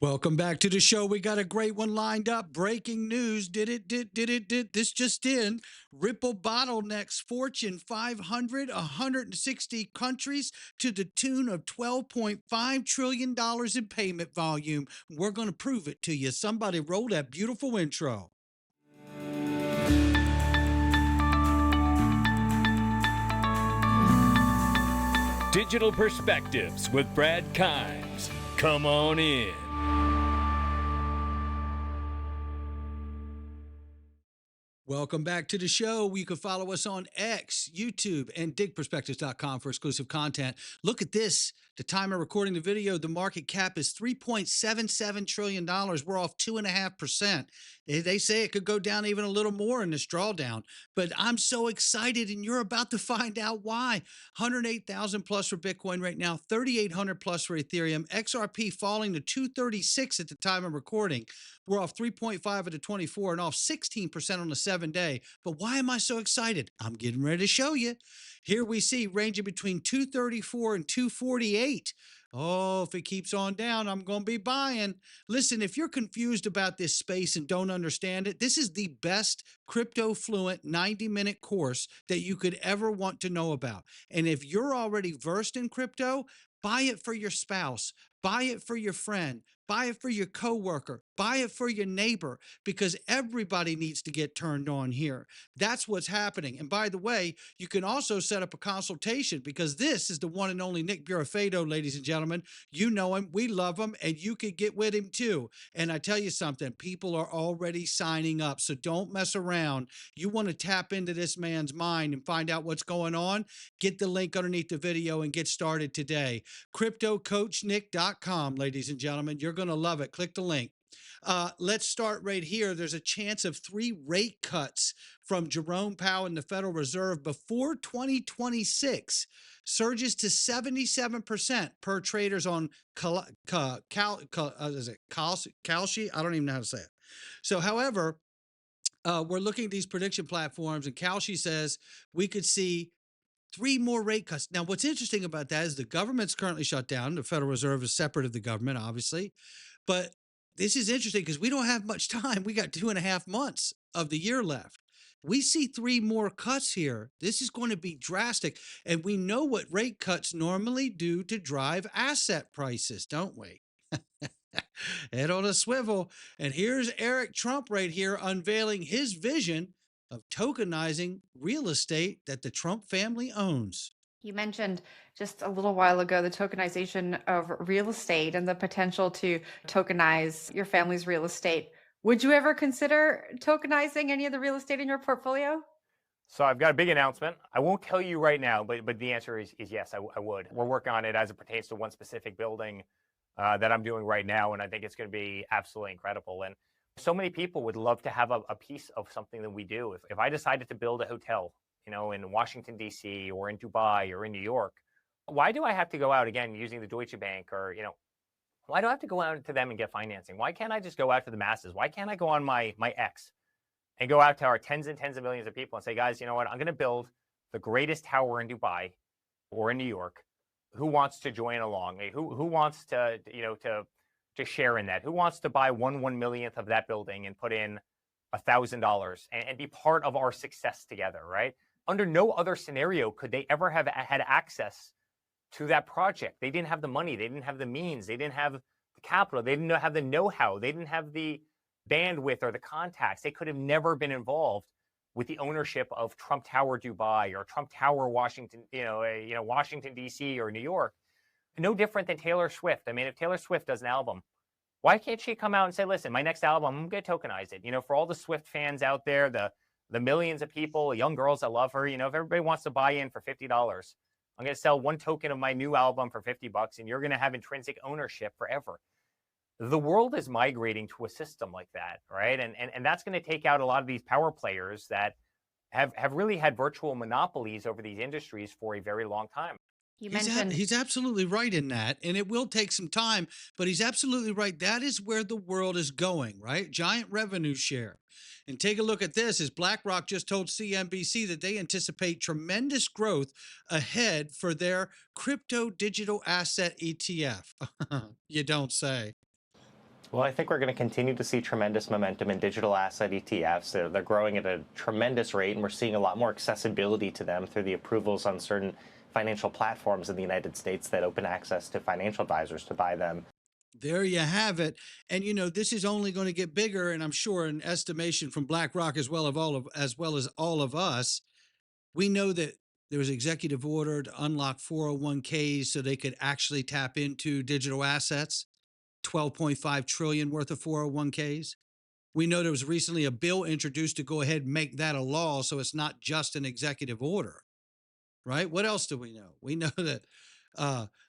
Welcome back to the show. We got a great one lined up. Breaking news. Did. This just in. Ripple bottlenecks Fortune 500, 160 countries to the tune of $12.5 trillion in payment volume. We're going to prove it to you. Somebody roll that beautiful intro. Digital Perspectives with Brad Kimes. Come on in. Welcome back to the show. You can follow us on X, YouTube, and digperspectives.com for exclusive content. Look at this. The time of recording the video, the market cap is $3.77 trillion. We're off 2.5%. They say it could go down even a little more in this drawdown, but I'm so excited, and you're about to find out why. 108,000 plus for Bitcoin right now, 3,800 plus for Ethereum, XRP falling to 236 at the time of recording. We're off 3.5 at the 24 and off 16% on the 7-day. But why am I so excited? I'm getting ready to show you. Here we see ranging between 234 and 248. Oh, if it keeps on down, I'm going to be buying. Listen, if you're confused about this space and don't understand it, this is the best crypto fluent 90-minute course that you could ever want to know about. And if you're already versed in crypto, buy it for your spouse, buy it for your friend, buy it for your coworker, buy it for your neighbor, because everybody needs to get turned on here. That's what's happening. And by the way, you can also set up a consultation, because this is the one and only Nick Burafado, ladies and gentlemen. You know him, we love him, and you could get with him too. And I tell you something, people are already signing up, so don't mess around. You want to tap into this man's mind and find out what's going on? Get the link underneath the video and get started today. CryptoCoachNick.com, ladies and gentlemen. You're going to love it. Click the link. Let's start right here. There's a chance of 3 rate cuts from Jerome Powell and the Federal Reserve before 2026. Surges to 77% per traders on Kalshi. I don't even know how to say it. So, however, we're looking at these prediction platforms, and Kalshi says we could see 3 more rate cuts. Now, what's interesting about that is the government's currently shut down. The Federal Reserve is separate of the government, obviously. But this is interesting because we don't have much time. We got 2.5 months of the year left. We see 3 more cuts here. This is going to be drastic. And we know what rate cuts normally do to drive asset prices, don't we? Head on a swivel. And here's Eric Trump right here unveiling his vision of tokenizing real estate that the Trump family owns. You mentioned just a little while ago the tokenization of real estate and the potential to tokenize your family's real estate. Would you ever consider tokenizing any of the real estate in your portfolio? So I've got a big announcement. I won't tell you right now, but the answer is yes, I would. We're working on it as it pertains to one specific building that I'm doing right now, and I think it's going to be absolutely incredible. And so many people would love to have a piece of something that we do. If I decided to build a hotel, in Washington, D.C. or in Dubai or in New York, why do I have to go out again using the Deutsche Bank or, why do I have to go out to them and get financing? Why can't I just go out to the masses? Why can't I go on my X and go out to our tens and tens of millions of people and say, guys, you know what? I'm going to build the greatest tower in Dubai or in New York. Who wants to join along? Who wants to share in that? Who wants to buy 1/1 millionth of that building and put in $1,000 and be part of our success together, right? Under no other scenario could they ever have had access to that project. They didn't have the money. They didn't have the means. They didn't have the capital. They didn't have the know-how. They didn't have the bandwidth or the contacts. They could have never been involved with the ownership of Trump Tower Dubai or Trump Tower Washington, Washington, D.C. or New York. No different than Taylor Swift. I mean, if Taylor Swift does an album, why can't she come out and say, listen, my next album, I'm going to tokenize it. For all the Swift fans out there, the millions of people, young girls that love her, if everybody wants to buy in for $50, I'm going to sell 1 token of my new album for $50, and you're going to have intrinsic ownership forever. The world is migrating to a system like that, right? And that's going to take out a lot of these power players that have really had virtual monopolies over these industries for a very long time. He's absolutely right in that, and it will take some time, but he's absolutely right. That is where the world is going, right? Giant revenue share. And take a look at this, as BlackRock just told CNBC that they anticipate tremendous growth ahead for their crypto digital asset ETF. You don't say. Well, I think we're going to continue to see tremendous momentum in digital asset ETFs. They're growing at a tremendous rate, and we're seeing a lot more accessibility to them through the approvals on certain financial platforms in the United States that open access to financial advisors to buy them. There you have it. And this is only going to get bigger. And I'm sure an estimation from BlackRock as well as all of us, we know that there was executive order to unlock 401ks so they could actually tap into digital assets, 12.5 trillion worth of 401ks. We know there was recently a bill introduced to go ahead and make that a law so it's not just an executive order, right? What else do we know? We know that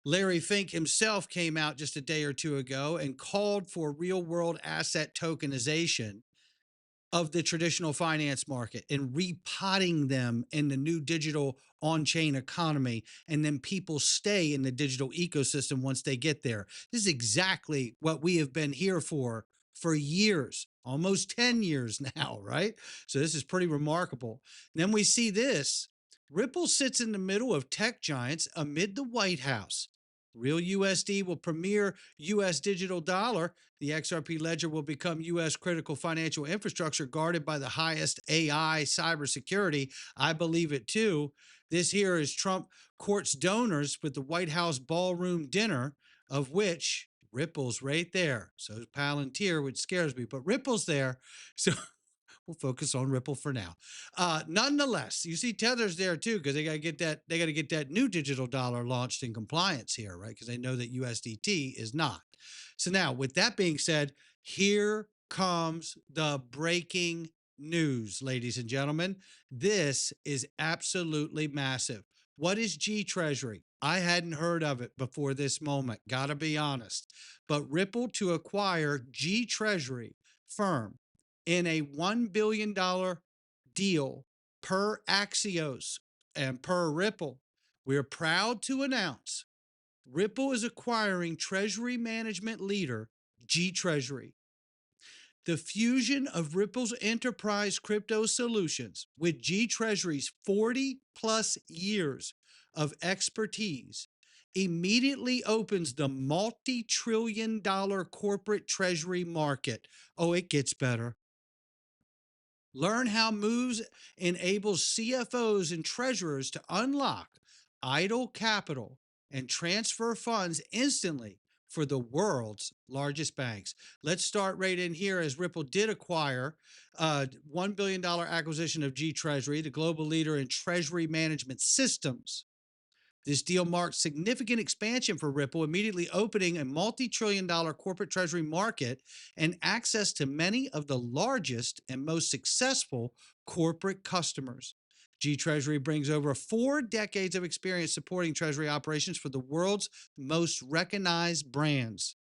Larry Fink himself came out just a day or two ago and called for real world asset tokenization of the traditional finance market and repotting them in the new digital on-chain economy, and then people stay in the digital ecosystem once they get there. This is exactly what we have been here for years, almost 10 years now, right? So this is pretty remarkable. Then we see this. Ripple sits in the middle of tech giants amid the White House. Real USD will premier US digital dollar. The XRP ledger will become US critical financial infrastructure guarded by the highest AI cybersecurity. I believe it too. This here is Trump courts donors with the White House ballroom dinner, of which Ripple's right there. So is Palantir, which scares me, but Ripple's there. So we'll focus on Ripple for now. Nonetheless, you see Tether's there too, because they got to get that. They got to get that new digital dollar launched in compliance here, right? Because they know that USDT is not. So now, with that being said, here comes the breaking news, ladies and gentlemen. This is absolutely massive. What is G Treasury? I hadn't heard of it before this moment, gotta be honest. But Ripple to acquire G Treasury firm in a $1 billion deal per Axios and per Ripple. We're proud to announce Ripple is acquiring treasury management leader G Treasury. The fusion of Ripple's enterprise crypto solutions with G Treasury's 40 plus years of expertise immediately opens the multi-trillion-dollar corporate treasury market. Oh, it gets better. Learn how Moves enables CFOs and treasurers to unlock idle capital and transfer funds instantly for the world's largest banks. Let's start right in here, as Ripple did acquire $1 billion acquisition of G Treasury, the global leader in treasury management systems. This deal marks significant expansion for Ripple, immediately opening a multi-trillion-dollar corporate treasury market and access to many of the largest and most successful corporate customers. G Treasury brings over 4 decades of experience supporting treasury operations for the world's most recognized brands.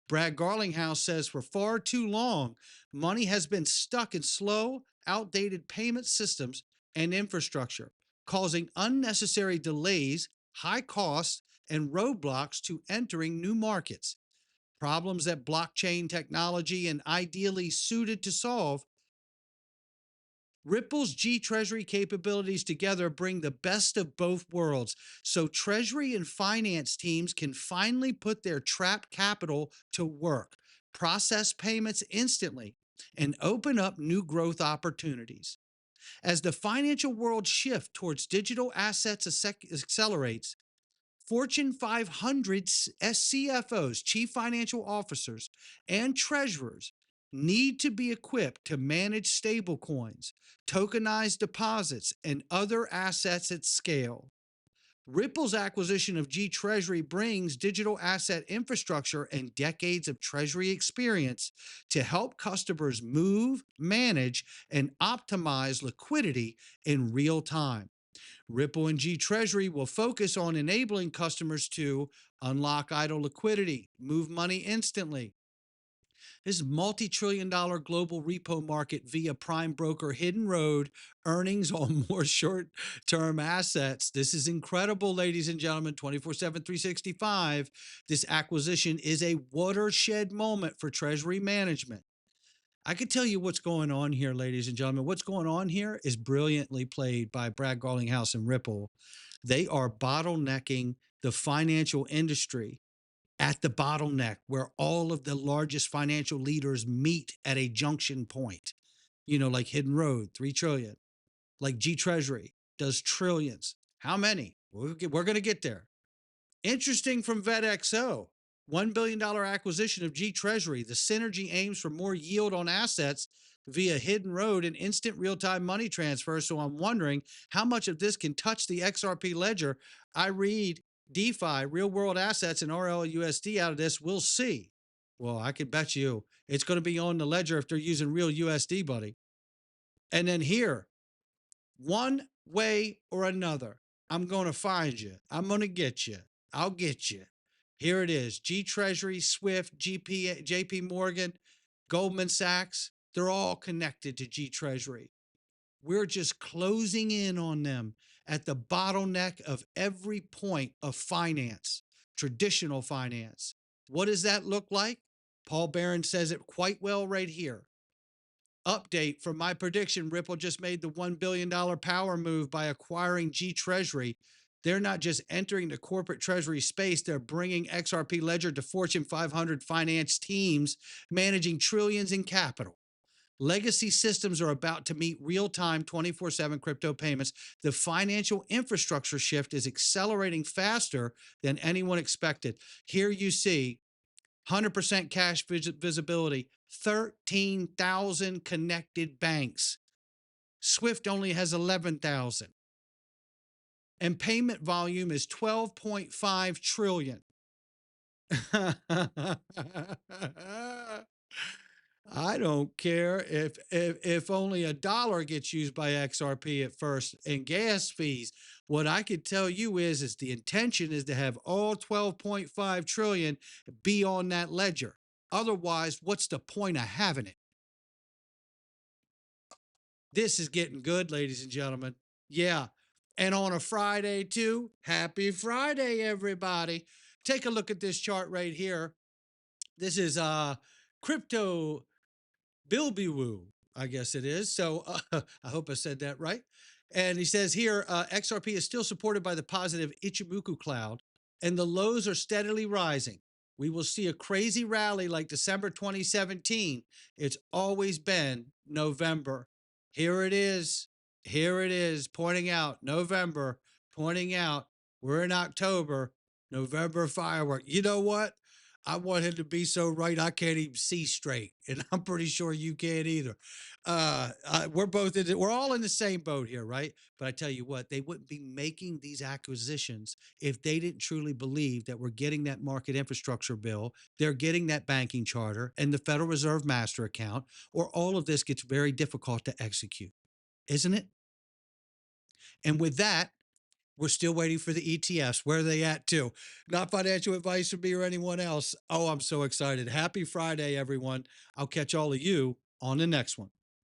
Brad Garlinghouse says for far too long, money has been stuck in slow, outdated payment systems and infrastructure, causing unnecessary delays, high costs, and roadblocks to entering new markets. Problems that blockchain technology is ideally suited to solve. Ripple's G Treasury capabilities together bring the best of both worlds, so Treasury and finance teams can finally put their trapped capital to work, process payments instantly, and open up new growth opportunities. As the financial world shift towards digital assets accelerates, Fortune 500 CFOs, chief financial officers, and treasurers need to be equipped to manage stablecoins, tokenized deposits, and other assets at scale. Ripple's acquisition of G Treasury brings digital asset infrastructure and decades of treasury experience to help customers move, manage, and optimize liquidity in real time. Ripple and G Treasury will focus on enabling customers to unlock idle liquidity, move money instantly. This multi-trillion-dollar global repo market via prime broker Hidden Road, earnings on more short-term assets. This is incredible, ladies and gentlemen, 24/7, 365. This acquisition is a watershed moment for treasury management. I could tell you what's going on here, ladies and gentlemen. What's going on here is brilliantly played by Brad Garlinghouse and Ripple. They are bottlenecking the financial industry at the bottleneck where all of the largest financial leaders meet at a junction point, like Hidden Road, 3 trillion, like G Treasury does trillions. How many? We're going to get there. Interesting from VetXO, $1 billion acquisition of G Treasury. The synergy aims for more yield on assets via Hidden Road and instant real-time money transfer. So I'm wondering how much of this can touch the XRP ledger. I read DeFi, real-world assets, and RLUSD out of this. We'll see. Well, I can bet you it's going to be on the ledger if they're using real USD, buddy. And then here, one way or another, I'm going to find you. I'm going to get you. I'll get you. Here it is. G Treasury, Swift, JP Morgan, Goldman Sachs. They're all connected to G Treasury. We're just closing in on them at the bottleneck of every point of finance, traditional finance. What does that look like? Paul Barron says it quite well right here. Update from my prediction, Ripple just made the $1 billion power move by acquiring G Treasury. They're not just entering the corporate treasury space, they're bringing XRP Ledger to Fortune 500 finance teams, managing trillions in capital. Legacy systems are about to meet real-time 24/7 crypto payments. The financial infrastructure shift is accelerating faster than anyone expected. Here you see 100% cash visibility, 13,000 connected banks. Swift only has 11,000. And payment volume is 12.5 trillion. I don't care if only $1 gets used by XRP at first and gas fees. What I can tell you is the intention is to have all 12.5 trillion be on that ledger. Otherwise, what's the point of having it? This is getting good, ladies and gentlemen. Yeah. And on a Friday too. Happy Friday, everybody. Take a look at this chart right here. This is crypto Bilbywoo, I guess it is. So I hope I said that right. And he says here, XRP is still supported by the positive Ichimoku cloud, and the lows are steadily rising. We will see a crazy rally like December 2017. It's always been November. Here it is. Here it is, pointing out November, pointing out we're in October, November firework. You know what? I want him to be so right I can't even see straight, and I'm pretty sure you can't either. We're all in the same boat here, right? But I tell you what, they wouldn't be making these acquisitions if they didn't truly believe that we're getting that market infrastructure bill, they're getting that banking charter, and the Federal Reserve master account, or all of this gets very difficult to execute, isn't it? And with that, we're still waiting for the ETFs. Where are they at too? Not financial advice from me or anyone else. Oh, I'm so excited. Happy Friday, everyone. I'll catch all of you on the next one.